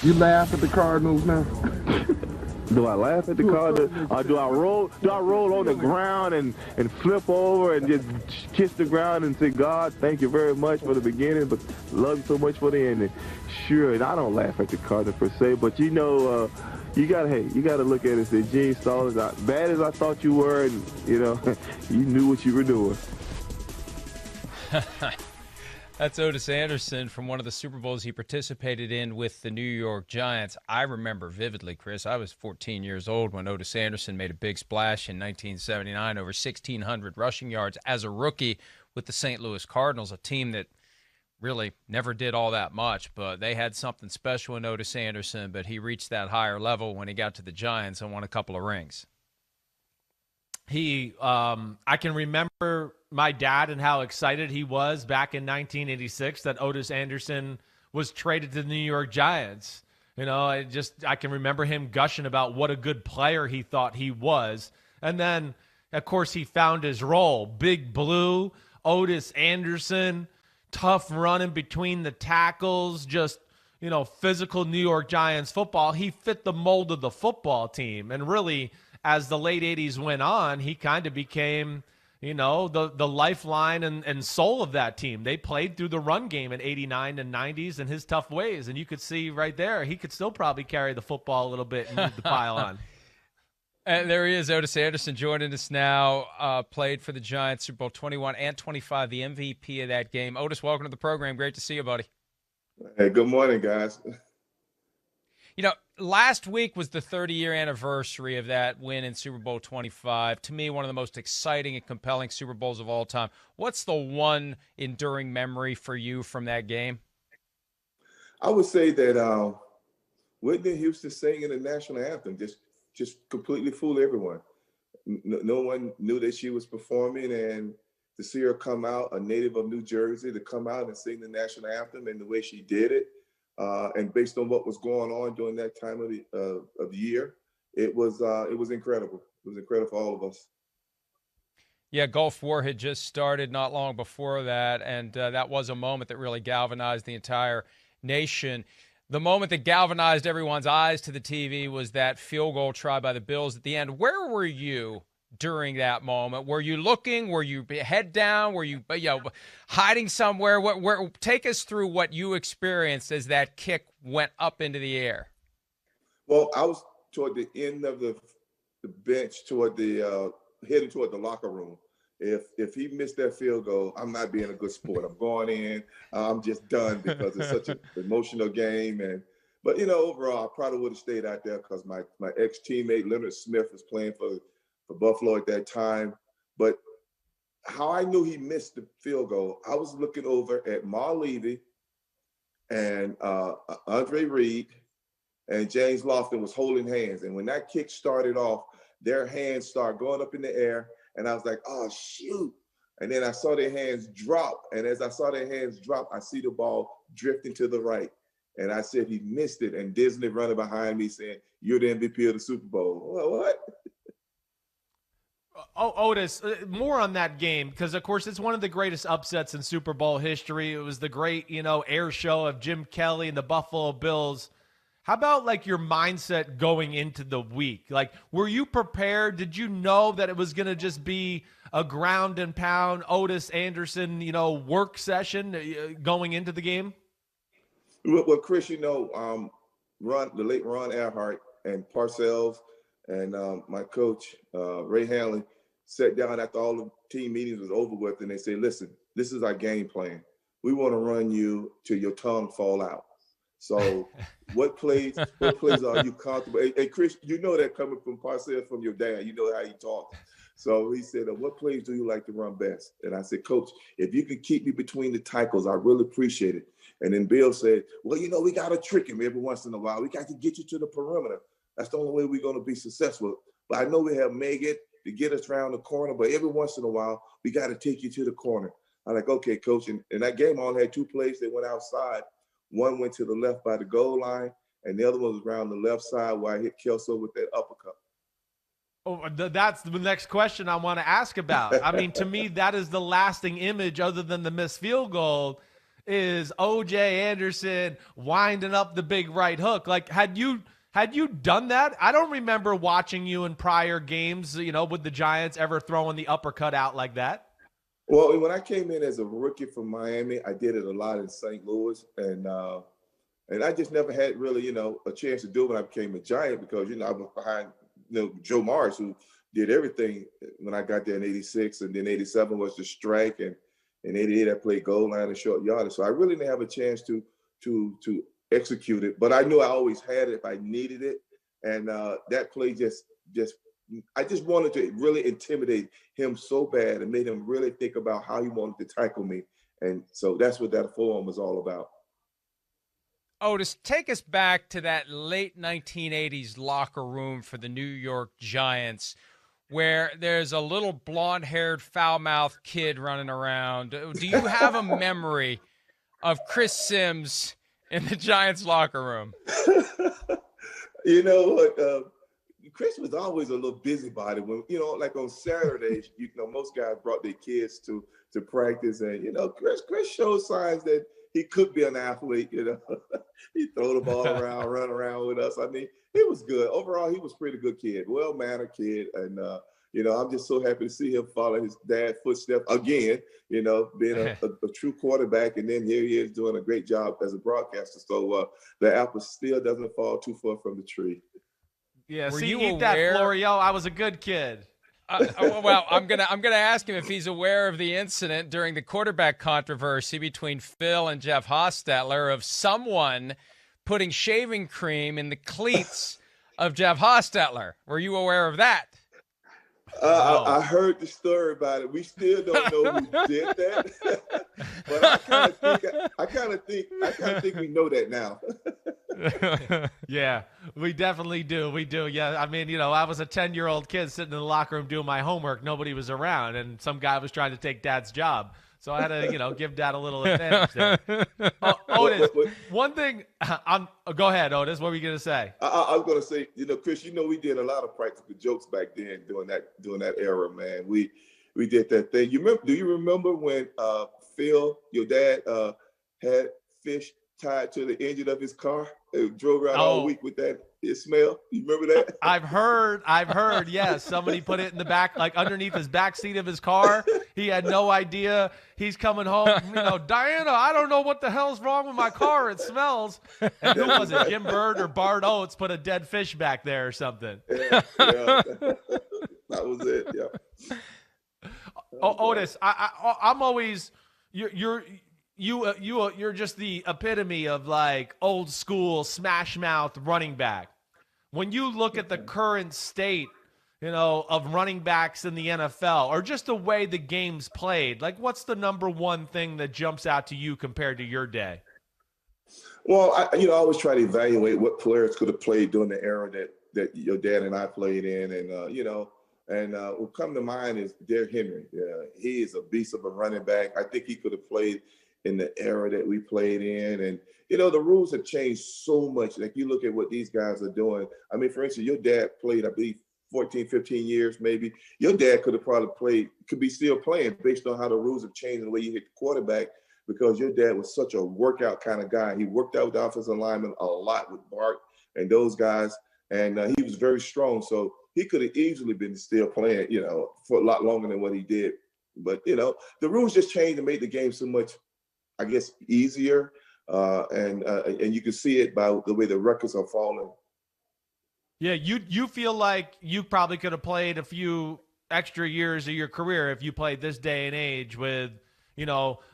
You laugh at the Cardinals now? Do I laugh at the Cardinals? Or do I roll on the ground and flip over and just kiss the ground and say, God, thank you very much for the beginning, but love you so much for the ending? Sure, and I don't laugh at the Cardinals per se, but you gotta look at it and say, Gene Stall, as bad as I thought you were, and you knew what you were doing. That's Ottis Anderson from one of the Super Bowls he participated in with the New York Giants. I remember vividly, Chris, I was 14 years old when Ottis Anderson made a big splash in 1979, over 1,600 rushing yards as a rookie with the St. Louis Cardinals, a team that really never did all that much, but they had something special in Ottis Anderson, but he reached that higher level when he got to the Giants and won a couple of rings. I can remember my dad and how excited he was back in 1986 that Ottis Anderson was traded to the New York Giants. I can remember him gushing about what a good player he thought he was. And then, of course, he found his role. Big Blue, Ottis Anderson, tough running between the tackles, just, physical New York Giants football. He fit the mold of the football team. And really, as the late 80s went on, he kind of became, the lifeline and soul of that team. They played through the run game in 89 and 90s in his tough ways. And you could see right there, he could still probably carry the football a little bit and move the pile on. And there he is, Ottis Anderson, joining us now. Played for the Giants, Super Bowl 21 and 25, the MVP of that game. Ottis, welcome to the program. Great to see you, buddy. Hey, good morning, guys. Last week was the 30-year anniversary of that win in Super Bowl 25. To me, one of the most exciting and compelling Super Bowls of all time. What's the one enduring memory for you from that game? I would say that Whitney Houston singing the national anthem just completely fooled everyone. No one knew that she was performing, and to see her come out, a native of New Jersey, to come out and sing the national anthem and the way she did it, and based on what was going on during that time of the year, it was incredible. It was incredible for all of us. Yeah, Gulf War had just started not long before that, and that was a moment that really galvanized the entire nation. The moment that galvanized everyone's eyes to the TV was that field goal try by the Bills at the end. Where were you during that moment? Were you looking? Were you head down? Were you hiding somewhere? Where take us through what you experienced as that kick went up into the air. Well, I was toward the end of the bench, toward heading toward the locker room. If he missed that field goal, I'm not being a good sport. I'm going in. I'm just done because it's such an emotional game. But overall, I probably would have stayed out there because my ex-teammate Leonard Smith was playing for Buffalo at that time. But how I knew he missed the field goal, I was looking over at Ma Levy and Andre Reed and James Lofton was holding hands. And when that kick started off, their hands started going up in the air. And I was like, oh, shoot. And then I saw their hands drop. And as I saw their hands drop, I see the ball drifting to the right. And I said, he missed it. And Disney running behind me saying, you're the MVP of the Super Bowl. Well, what? Ottis, more on that game, because, of course, it's one of the greatest upsets in Super Bowl history. It was the great, air show of Jim Kelly and the Buffalo Bills. How about, your mindset going into the week? Were you prepared? Did you know that it was going to just be a ground and pound Ottis Anderson, work session going into the game? Well, Chris, the late Ron Earhart and Parcells and my coach, Ray Hanley, sat down after all the team meetings was over with, and they say, listen, this is our game plan. We want to run you till your tongue fall out. So what plays are you comfortable? Hey, Chris, you know that coming from Parcells, from your dad, you know how he talks. So he said, what plays do you like to run best? And I said, Coach, if you can keep me between the tackles, I really appreciate it. And then Bill said, well, we got to trick him every once in a while. We got to get you to the perimeter. That's the only way we're going to be successful. But I know we have Megan to get us around the corner, but every once in a while, we got to take you to the corner. I'm like, okay, Coach. And that game I only had two plays that went outside. One went to the left by the goal line, and the other one was around the left side where I hit Kelso with that uppercut. Oh, that's the next question I want to ask about. I mean, to me, that is the lasting image other than the missed field goal is O.J. Anderson winding up the big right hook. Like, had you done that? I don't remember watching you in prior games, with the Giants ever throwing the uppercut out like that. Well, when I came in as a rookie from Miami, I did it a lot in St. Louis, and I just never had really, a chance to do it when I became a Giant because, I was behind, Joe Morris, who did everything when I got there in '86, and then '87 was the strike, and in '88 I played goal line and short yardage. So I really didn't have a chance to execute it, but I knew I always had it if I needed it, and that play I just wanted to really intimidate him so bad and made him really think about how he wanted to tackle me. And so that's what that forearm was all about. Ottis, take us back to that late 1980s locker room for the New York Giants where there's a little blonde-haired, foul-mouthed kid running around. Do you have a memory of Chris Sims in the Giants locker room? You know what? Chris was always a little busybody. When like on Saturdays, most guys brought their kids to practice, and Chris showed signs that he could be an athlete. He throw the ball around, run around with us. I mean, he was good overall. He was a pretty good kid, well-mannered kid, and I'm just so happy to see him follow his dad's footsteps again. Being a true quarterback, and then here he is doing a great job as a broadcaster. So the apple still doesn't fall too far from the tree. Yeah, Were see, you eat aware? that, Florio. I was a good kid. Well, I'm gonna ask him if he's aware of the incident during the quarterback controversy between Phil and Jeff Hostetler of someone putting shaving cream in the cleats of Jeff Hostetler. Were you aware of that? No. I heard the story about it. We still don't know who did that, but I kind of think we know that now. Yeah, we definitely do. We do. Yeah, I mean, I was a 10-year-old kid sitting in the locker room doing my homework. Nobody was around, and some guy was trying to take Dad's job. So I had to, give Dad a little advantage there. Ottis, one thing. Go ahead, Ottis. What were you gonna say? I was gonna say, Chris, we did a lot of practical jokes back then during that era, man. We did that thing. Do you remember when Phil, your dad, had fish tied to the engine of his car and drove around all week with that smell? You remember that? I've heard. Yes, somebody put it in the back, like underneath his back seat of his car. He had no idea. He's coming home. Diana, I don't know what the hell's wrong with my car. It smells. And who was it? Jim Bird or Bart Oates put a dead fish back there or something. Yeah. That was it. Yeah. Ottis, I'm always you're just the epitome of like old school smash mouth running back. When you look at the current state, of running backs in the NFL, or just the way the game's played, like what's the number one thing that jumps out to you compared to your day? Well, I always try to evaluate what players could have played during the era that your dad and I played in, and what come to mind is Derrick Henry. Yeah, he is a beast of a running back. I think he could have played in the era that we played in. And, the rules have changed so much. Like you look at what these guys are doing. I mean, for instance, your dad played, I believe, 14, 15 years maybe. Your dad could be still playing based on how the rules have changed and the way you hit the quarterback, because your dad was such a workout kind of guy. He worked out with the offensive linemen a lot with Bart and those guys. And he was very strong. So he could have easily been still playing, for a lot longer than what he did. But, the rules just changed and made the game so much, I guess, easier, and you can see it by the way the records are falling. Yeah, you feel like you probably could have played a few extra years of your career if you played this day and age with,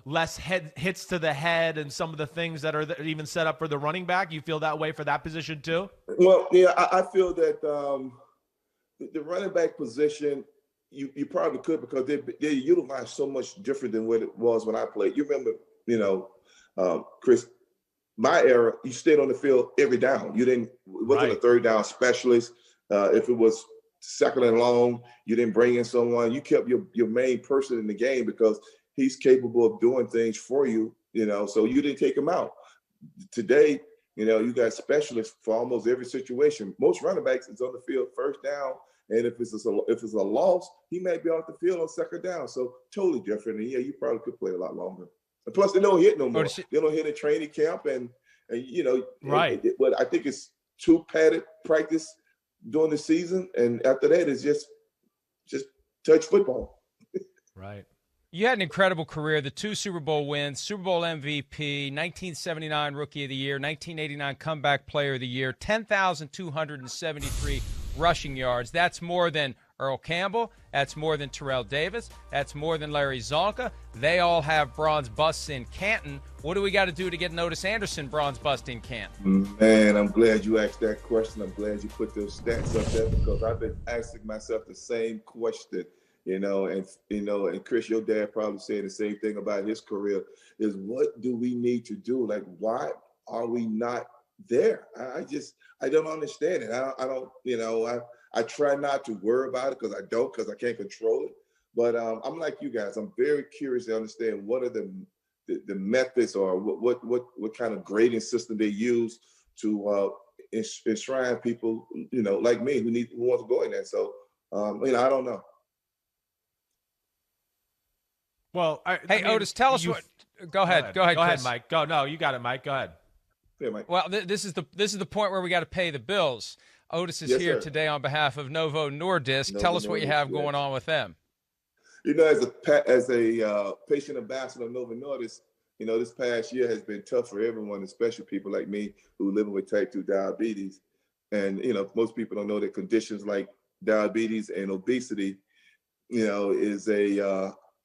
less hits to the head and some of the things that are even set up for the running back. You feel that way for that position too? Well, yeah, I feel that the running back position, you probably could, because they utilize so much different than what it was when I played. You remember, Chris, my era, you stayed on the field every down. It wasn't a third down specialist. If it was second and long, you didn't bring in someone. You kept your main person in the game because he's capable of doing things for you, so you didn't take him out. Today, you got specialists for almost every situation. Most running backs is on the field first down, and if it's a loss, he may be off the field on second down. So totally different. And yeah, you probably could play a lot longer. And plus, they don't hit no more. Otis, They don't hit in training camp, and you know, right. But I think it's 2 padded practice during the season, and after that, it's just touch football. Right. you had an incredible career, the 2 Super Bowl wins, Super Bowl MVP, 1979 Rookie of the Year, 1989 Comeback Player of the Year, 10,273 rushing yards. That's more than Earl Campbell. That's more than Terrell Davis. That's more than Larry Zonka. They all have bronze busts in Canton. What do we got to do to get an Ottis Anderson bronze bust in Canton? Man, I'm glad you asked that question. I'm glad you put those stats up there because I've been asking myself the same question. And Chris, your dad probably saying the same thing about his career is what do we need to do? Like, why are we not there? I don't understand it. I don't, I try not to worry about it because I can't control it. But I'm like you guys. I'm very curious to understand what are the methods or what kind of grading system they use to enshrine people, like me who want to go in there. So, I don't know. Well, hey, Ottis, tell us what. Go ahead. Go ahead, Mike. Go. No, you got it, Mike. Go ahead. Yeah, Mike. Well, this is the point where we got to pay the bills. Otis is here today on behalf of Novo Nordisk. Tell us what you have going on with them. As a patient ambassador of Novo Nordisk, this past year has been tough for everyone, especially people like me who living with type 2 diabetes. And, most people don't know that conditions like diabetes and obesity, is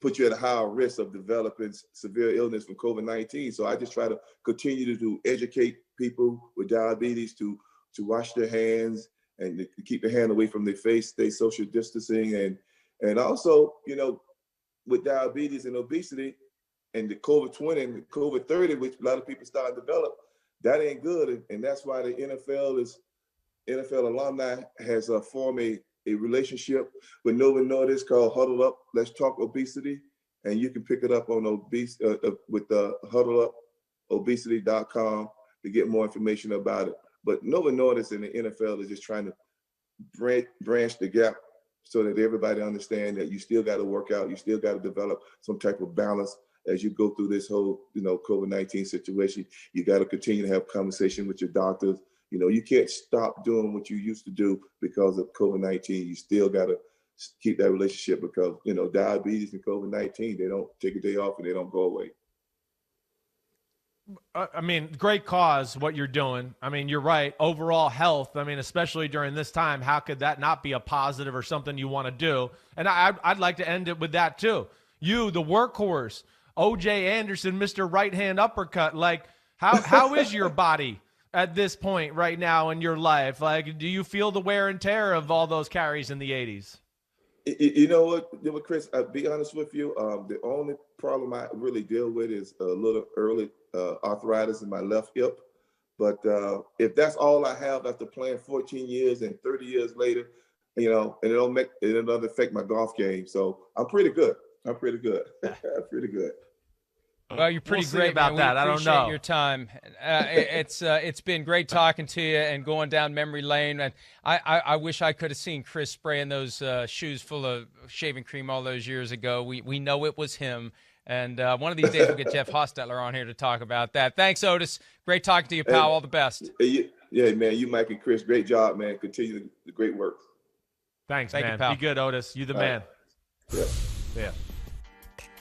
put you at a higher risk of developing severe illness from COVID-19. So I just try to continue to educate people with diabetes to wash their hands and to keep their hand away from their face, stay social distancing. And also, with diabetes and obesity and the COVID-20 and the COVID-30, which a lot of people start to develop, that ain't good. And that's why the NFL alumni has formed a relationship with Novo Nordisk called Huddle Up, Let's Talk Obesity. And you can pick it up on with huddleupobesity.com to get more information about it. But Novo Nordisk and the NFL is just trying to branch the gap so that everybody understands that you still got to work out, you still got to develop some type of balance as you go through this whole, COVID-19 situation. You got to continue to have conversation with your doctors. You can't stop doing what you used to do because of COVID-19. You still got to keep that relationship because, diabetes and COVID-19, they don't take a day off and they don't go away. Great cause, what you're doing. You're right. Overall health, especially during this time, how could that not be a positive or something you want to do? And I'd like to end it with that too. You, the workhorse, O.J. Anderson, Mr. Right-Hand Uppercut, like how is your body at this point right now in your life? Like, do you feel the wear and tear of all those carries in the 80s? You know what, Chris, I'll be honest with you. The only problem I really deal with is a little early arthritis in my left hip. But if that's all I have after playing 14 years and 30 years later, and it doesn't affect my golf game. So I'm pretty good. I'm pretty good. Well, you're pretty great about that. I don't know your time. It's been great talking to you and going down memory lane. And I wish I could have seen Chris spraying those shoes full of shaving cream all those years ago. We know it was him. And one of these days we'll get Jeff Hostetler on here to talk about that. Thanks, Ottis. Great talking to you, pal. All the best. Yeah, man. You, Mike, and Chris, great job, man. Continue the great work. Thanks, Thank man. you, pal. Be good, Ottis. You the man. Yeah.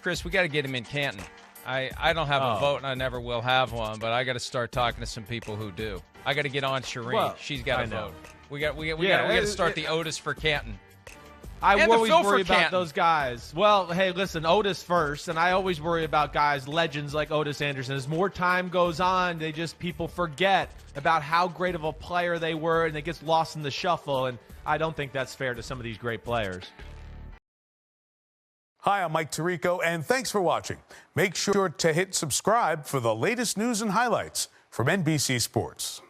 Chris, we got to get him in Canton. I don't have a vote, and I never will have one, but I got to start talking to some people who do. I got to get on Shireen. Well, she's got a vote. We got to start the Ottis for Canton. I And always the Phil worry for about Canton. those guys. Well, hey, listen, Ottis first, and I always worry about guys, legends like Ottis Anderson. As more time goes on, people forget about how great of a player they were, and it gets lost in the shuffle, and I don't think that's fair to some of these great players. Hi, I'm Mike Tirico, and thanks for watching. Make sure to hit subscribe for the latest news and highlights from NBC Sports.